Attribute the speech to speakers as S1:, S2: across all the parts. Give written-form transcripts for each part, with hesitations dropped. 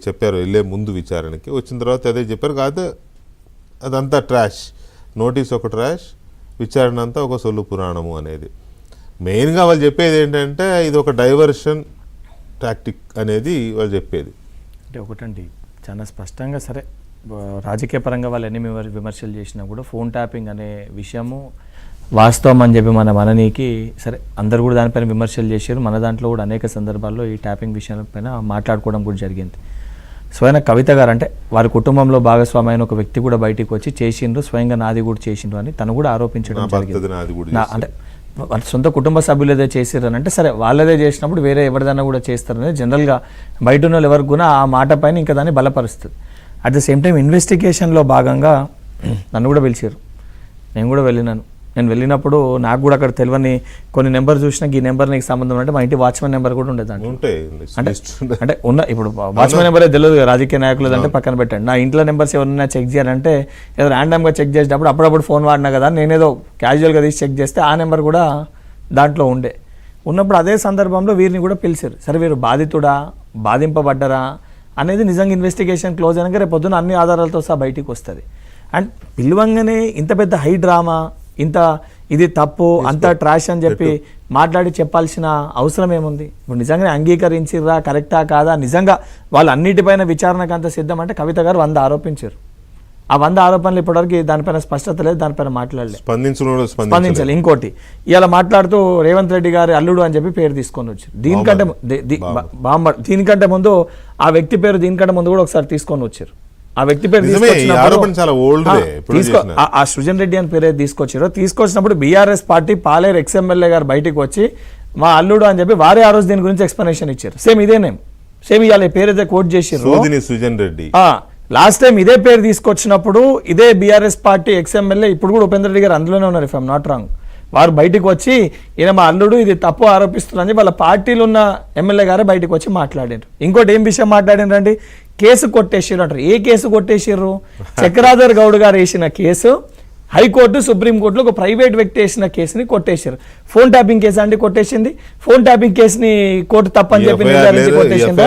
S1: చెప్పారు వెళ్ళే ముందు విచారణకి, వచ్చిన తర్వాత అదే చెప్పారు. కాదు అదంతా ట్రాష్, నోటీస్ ఒక ట్రాష్, విచారణ అంతా ఒక సొల్లు పురాణము అనేది. మెయిన్గా వాళ్ళు చెప్పేది ఏంటంటే ఇది ఒక డైవర్షన్ టాక్టిక్ అనేది వాళ్ళు చెప్పేది.
S2: అంటే ఒకటండి చాలా స్పష్టంగా, సరే రాజకీయ పరంగా వాళ్ళు ఎన్ని విమర్శలు చేసినా కూడా ఫోన్ ట్యాపింగ్ అనే విషయము వాస్తవం అని చెప్పి మన మననీకి, సరే అందరు కూడా దానిపైన విమర్శలు చేశారు. మన దాంట్లో కూడా అనేక సందర్భాల్లో ఈ ట్యాపింగ్ విషయాలపైన మాట్లాడుకోవడం కూడా జరిగింది. స్వయంగా కవిత గారు అంటే వారి కుటుంబంలో భాగస్వామి అయిన ఒక వ్యక్తి కూడా బయటికి వచ్చి చేసిండ్రు, స్వయంగా నాది కూడా చేసిండ్రు అని తను కూడా ఆరోపించడం జరిగింది. అంటే వాళ్ళ సొంత కుటుంబ సభ్యులు ఏదో చేసారని అంటే సరే వాళ్ళదే చేసినప్పుడు వేరే ఎవరిదైనా కూడా చేస్తారనేది జనరల్గా బయట ఉన్న వాళ్ళు ఎవరికి కూడా ఆ మాట పైన ఇంకా దాన్ని బలపరుస్తుంది. అట్ ద సేమ్ టైం ఇన్వెస్టిగేషన్లో భాగంగా నన్ను కూడా పిలిచారు, నేను కూడా వెళ్ళినాను. నేను వెళ్ళినప్పుడు నాకు కూడా అక్కడ తెలియని కొన్ని నెంబర్ చూసినా ఈ నెంబర్ నీకు సంబంధం అంటే మా ఇంటి వాచ్మెన్ నెంబర్ కూడా ఉండేది అంటే ఉన్న ఇప్పుడు వాచ్మెన్ నెంబరే తెలియదు రాజకీయ నాయకులు అంటే పక్కన పెట్టండి. నా ఇంట్లో నెంబర్స్ ఎవరైనా చెక్ చేయాలంటే ఏదో ర్యాండమ్గా చెక్ చేసేటప్పుడు అప్పుడప్పుడు ఫోన్ వాడినా కదా, నేనేదో క్యాజువల్గా తీసి చెక్ చేస్తే ఆ నెంబర్ కూడా దాంట్లో ఉన్నప్పుడు అదే సందర్భంలో వీరిని కూడా పిలిచారు. సరే వీరు బాధితుడా బాధింపబడ్డరా అనేది నిజంగా ఇన్వెస్టిగేషన్ క్లోజ్ అయినాక రేపు పొద్దున అన్ని ఆధారాలతో సహా బయటికి వస్తుంది. అండ్ పిలువంగానే ఇంత పెద్ద హై డ్రామా, ఇంత ఇది తప్పు అంత ట్రాష్ అని చెప్పి మాట్లాడి చెప్పాల్సిన అవసరం ఏముంది? ఇప్పుడు నిజంగా అంగీకరించిర్రా, కరెక్టా కాదా, నిజంగా వాళ్ళు అన్నిటిపైన విచారణకు అంత సిద్ధం అంటే కవిత గారు 100 ఆరోపించారు. ఆ 100 ఆరోపణలు ఇప్పటివరకు దానిపైన స్పష్టత లేదు, దానిపైన మాట్లాడలేదు, స్పందించాలి. ఇంకోటి ఇలా మాట్లాడుతూ రేవంత్ రెడ్డి గారి అల్లుడు అని చెప్పి పేరు తీసుకొని వచ్చారు. దీనికంటే ముందు ఆ వ్యక్తి పేరు దీనికంటే ముందు కూడా ఒకసారి తీసుకొని వచ్చారు. ఆ వ్యక్తి పేరు ఆ సృజన్ రెడ్డి అని పేరు తీసుకొచ్చినప్పుడు బీఆర్ఎస్ పార్టీ పాలేరు ఎక్స్ఎమ్మెల్యే గారు బయటికి వచ్చి మా అల్లుడు అని చెప్పి వారే ఆ రోజు దీని గురించి ఎక్స్ప్లెనేషన్ ఇచ్చారు. సేమ్ ఇదే నేమ్, సేమ్ ఇవాళ పేరు అయితే కోట్ చేసారు
S1: సుజన్ రెడ్డి.
S2: లాస్ట్ టైం ఇదే పేరు తీసుకొచ్చినప్పుడు ఇదే బీఆర్ఎస్ పార్టీ ఎక్స్ఎమ్మెల్యే ఇప్పుడు కూడా ఉపేంద్ర రెడ్డి గారు అందులోనే ఉన్నారు, ఇఫ్ ఐఎమ్ నాట్ రాంగ్. వారు బయటకు వచ్చి ఈయన మా అల్లుడు ఇది తప్పు ఆరోపిస్తున్నారని వాళ్ళ పార్టీలో ఉన్న ఎమ్మెల్యే గారే బయటకు వచ్చి మాట్లాడారు. ఇంకోటి ఏం విషయం మాట్లాడారండి, కేసు కొట్టేసారు అంటారు. ఏ కేసు కొట్టేసారు? చక్రాధర్ గౌడ్ గారు వేసిన కేసు హైకోర్టు సుప్రీంకోర్టులో ఒక ప్రైవేట్ వ్యక్తి వేసిన కేసుని కొట్టేశారు. ఫోన్ ట్యాపింగ్ కేసు అండి కొట్టేసింది. ఫోన్ ట్యాపింగ్ కేసుని కోర్టు తప్పని చెప్పి నిర్ధారించి కొట్టేసింది.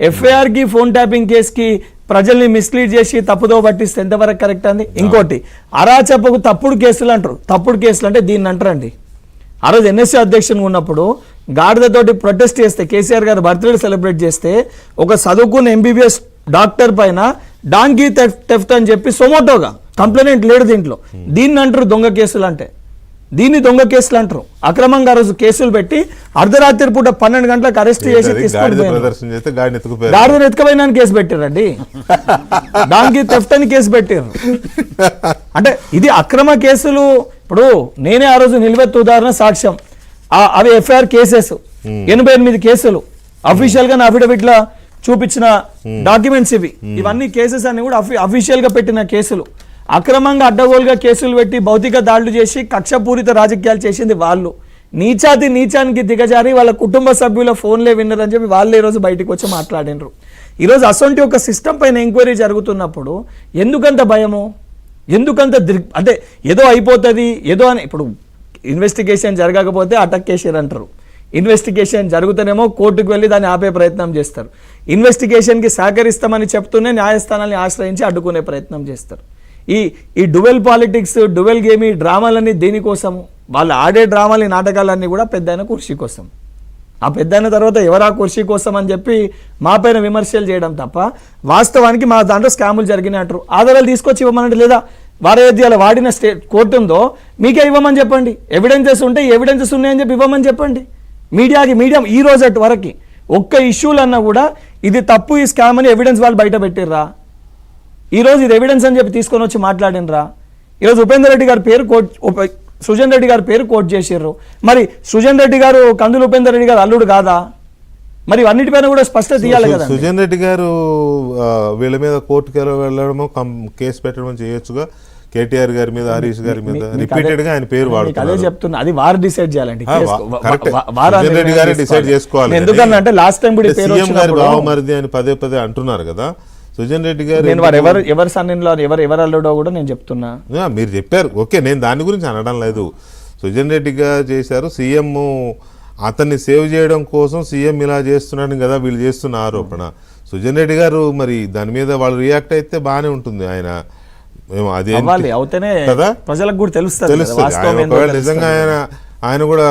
S2: ఎఫ్ఐఆర్ కి ఫోన్ ట్యాపింగ్ కేసుకి ప్రజల్ని మిస్లీడ్ చేసి తప్పుదో పట్టిస్తే ఎంతవరకు కరెక్ట్ అండి? ఇంకోటి అరాచపకు తప్పుడు కేసులు అంటారు. తప్పుడు కేసులు అంటే దీన్ని అంటారండి. ఆ రోజు ఎన్ఎస్సీ అధ్యక్షునిగా ఉన్నప్పుడు గాడిదతోటి ప్రొటెస్ట్ చేస్తే, కేసీఆర్ గారు బర్త్డే సెలబ్రేట్ చేస్తే ఒక చదువుకున్న ఎంబీబీఎస్ డాక్టర్ పైన డాంకీ థెఫ్ట్ అని చెప్పి సొమోటోగా కంప్లైంట్ లేడు దీంట్లో. దీన్ని అంటారు దొంగ కేసులు అంటే, దీన్ని దొంగ కేసులు అంటారు. అక్రమంగా ఆ రోజు కేసులు పెట్టి అర్ధరాత్రి పూట 12 గంటలకు అరెస్ట్ చేసి గాడిదను ఎత్తుకపోయినా కేసు పెట్టారండి. డాంకీ థెఫ్ట్ అని కేసు పెట్టారు. అంటే ఇది అక్రమ కేసులు. ఇప్పుడు నేనే ఆ రోజు నిలువెత్తు ఉదాహరణ సాక్ష్యం, అవి ఎఫ్ఐఆర్ కేసెస్ 88 కేసులు అఫీషియల్ గా నా అఫిడవిట్ లా చూపించిన డాక్యుమెంట్స్ ఇవన్నీ కేసెస్ అన్ని కూడా అఫీషియల్ గా పెట్టిన కేసులు. అక్రమంగా అడ్డగోలుగా కేసులు పెట్టి భౌతిక దాడులు చేసి కక్షపూరిత రాజకీయాలు చేసింది వాళ్ళు. నీచానికి దిగజారి వాళ్ళ కుటుంబ సభ్యుల ఫోన్లే విన్నరని చెప్పి వాళ్ళే ఈరోజు బయటకు వచ్చి మాట్లాడినరు. ఈరోజు అసొంటి ఒక సిస్టమ్ పైన ఎంక్వైరీ జరుగుతున్నప్పుడు ఎందుకంత భయము, ఎందుకంత అంటే ఏదో అయిపోతుంది ఏదో అని. ఇప్పుడు ఇన్వెస్టిగేషన్ జరగకపోతే అటాక్ చేసారు అంటారు, ఇన్వెస్టిగేషన్ జరుగుతానేమో కోర్టుకు వెళ్ళి దాన్ని ఆపే ప్రయత్నం చేస్తారు. ఇన్వెస్టిగేషన్కి సహకరిస్తామని చెప్తూనే న్యాయస్థానాన్ని ఆశ్రయించి అడ్డుకునే ప్రయత్నం చేస్తారు. ఈ డువెల్ పాలిటిక్స్, డువెల్ గేమ్, ఈ డ్రామాలన్నీ దేనికోసము? వాళ్ళు ఆడే డ్రామాలు, నాటకాలన్నీ కూడా పెద్దయిన కుర్చీ కోసం. ఆ పెద్దయిన తర్వాత ఎవరా కుర్చీ కోసం అని చెప్పి మా పైన విమర్శలు చేయడం తప్ప వాస్తవానికి మా దాంట్లో స్కాములు జరిగినాయి అంటారు. ఆధారాలు తీసుకొచ్చి ఇవ్వమనంటే, లేదా వారేద్యాల వాడిన కోర్టు ఉందో మీకే ఇవ్వమని చెప్పండి. ఎవిడెన్సెస్ ఉంటే ఎవిడెన్సెస్ ఉన్నాయని చెప్పి ఇవ్వమని చెప్పండి. మీడియా ఈ రోజు అటు వరకు ఒక్క ఇష్యూలన్నా కూడా ఇది తప్పు, ఈ స్కామ్ అని ఎవిడెన్స్ వాళ్ళు బయట పెట్టిర్రా? ఈరోజు ఇది ఎవిడెన్స్ అని చెప్పి తీసుకొని వచ్చి మాట్లాడినరా? ఈరోజు ఉపేందర్ రెడ్డి గారి పేరు సృజన్ రెడ్డి గారి పేరు కోట్ చేసిర్రు. మరి సృజన్ రెడ్డి గారు కందులు ఉపేందర్ రెడ్డి గారు అల్లుడు కాదా? మరి అన్నిటిపైన కూడా స్పష్టత తీయాలి కదా.
S1: సుజన్ రెడ్డి గారు వీళ్ళ మీద కోర్టుకి వెళ్ళడమో కేసు పెట్టడం చేయొచ్చుగా. కేటీఆర్ గారి మీద, హరీష్ గారి మీద రిపీటెడ్ గా ఆయన పేరు వాడుతున్నారు.
S2: అదే చెప్తున్నా, అది వారు డిసైడ్ చేయాలండి.
S1: డిసైడ్ చేసుకోవాలి.
S2: ఎందుకంటే లాస్ట్ టైం కూడా
S1: సీఎం గారి బావమరిది అని పదే పదే అంటున్నారు కదా సుజన్ రెడ్డి గారు.
S2: నేను ఎవరు సన్నిలో ఎవరు అల్లుడో కూడా నేను చెప్తున్నా.
S1: మీరు చెప్పారు, ఓకే, నేను దాని గురించి అనడం లేదు. సుజన్ రెడ్డి గారు చేశారు. సీఎం అతన్ని సేవ్ చేయడం కోసం సీఎం ఇలా చేస్తున్నాడని కదా వీళ్ళు చేస్తున్న ఆరోపణ. సుజన్ రెడ్డి గారు మరి దాని మీద వాళ్ళు రియాక్ట్ అయితే బాగానే ఉంటుంది. ఆయన అది
S2: అవుతేనే
S1: కదా
S2: ప్రజలకు కూడా తెలుస్తుంది
S1: నిజంగా ఆయన కూడా